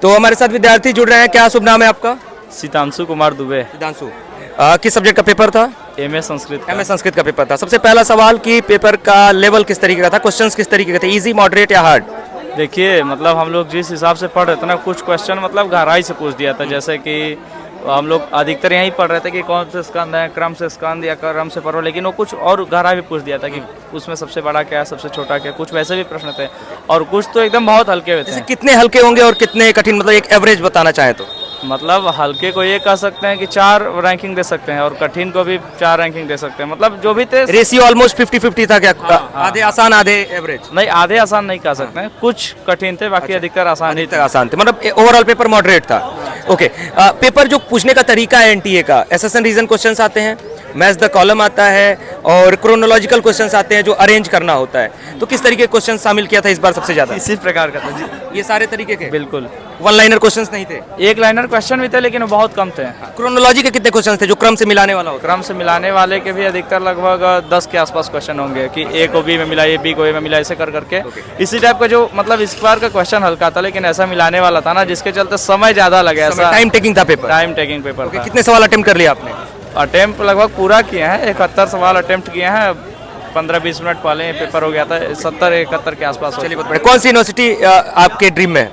तो हमारे साथ विद्यार्थी जुड़ रहे हैं। क्या शुभ नाम है आपका? सीतांशु कुमार दुबे। सिद्धांशु, किस सब्जेक्ट का पेपर था? एमए संस्कृत का। एमए संस्कृत का पेपर था। सबसे पहला सवाल कि पेपर का लेवल किस तरीके का था, क्वेश्चंस किस तरीके के थे, इजी, मॉडरेट या हार्ड? देखिए मतलब हम लोग जिस हिसाब से पढ़ रहे थे ना, कुछ क्वेश्चन मतलब गहराई से पूछ दिया था। जैसे कि हम लोग अधिकतर यही पढ़ रहे थे कि कौन से स्कंद है, क्रम से स्कंद या क्रम से पर्व, लेकिन वो कुछ और गहराई भी पूछ दिया था कि उसमें सबसे बड़ा क्या है, सबसे छोटा क्या है। कुछ वैसे भी प्रश्न थे और कुछ तो एकदम बहुत हल्के हुए थे। कितने हल्के होंगे और कितने कठिन, मतलब एक एवरेज बताना चाहे तो? मतलब हल्के को ये कह सकते हैं कि 4 रैंकिंग दे सकते हैं और कठिन को भी 4 रैंकिंग दे सकते हैं। मतलब जो भी थे रेशियो ऑलमोस्ट 50-50 था क्या? आधे आसान आधे एवरेज? नहीं, आधे आसान नहीं कह सकते हैं, कुछ कठिन थे, बाकी अधिकतर आसान ही थे। आसान थे, मतलब ओवरऑल पेपर मॉडरेट था। ओके, पेपर जो पूछने का तरीका है एनटीए का, एसेशन रीजन क्वेश्चंस आते हैं, मैच द कॉलम आता है और क्रोनोलॉजिकल क्वेश्चंस आते हैं जो अरेंज करना होता है। तो किस तरीके के क्वेश्चन शामिल किया था इस बार सबसे ज्यादा? इसी प्रकार का था जी। ये सारे तरीके के? बिल्कुल। वन लाइनर क्वेश्चंस नहीं थे? एक लाइनर क्वेश्चन भी थे लेकिन वो बहुत कम थे। क्रोनोलॉजी के कितने क्वेश्चंस थे जो क्रम से मिलाने वाला होता? क्रम से मिलाने वाले के भी अधिकतर लगभग 10 के आसपास क्वेश्चन होंगे कि ए को बी में मिलाइए, बी को ए में मिलाइए, ऐसे कर करके इसी टाइप का जो मतलब इस बार का क्वेश्चन हल्का था लेकिन ऐसा मिलाने वाला था ना जिसके चलते समय ज्यादा लगे। ऐसा टाइम टेकिंग था पेपर? टाइम टेकिंग पेपर था। कितने सवाल अटेम्प्ट कर लिया आपने? अटेम्प्ट लगभग पूरा किए हैं, 71 सवाल अटेम्प्ट किए हैं। 15-20 मिनट पहले ये पेपर हो गया था। 70-71 के आसपास। कौन सी यूनिवर्सिटी आपके ड्रीम में है?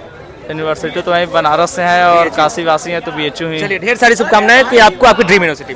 यूनिवर्सिटी तो वहीं बनारस से है और काशी वासी है तो बीएचयू ही। चलिए, ढेर सारी शुभकामनाएं कि आपको आपकी ड्रीम यूनिवर्सिटी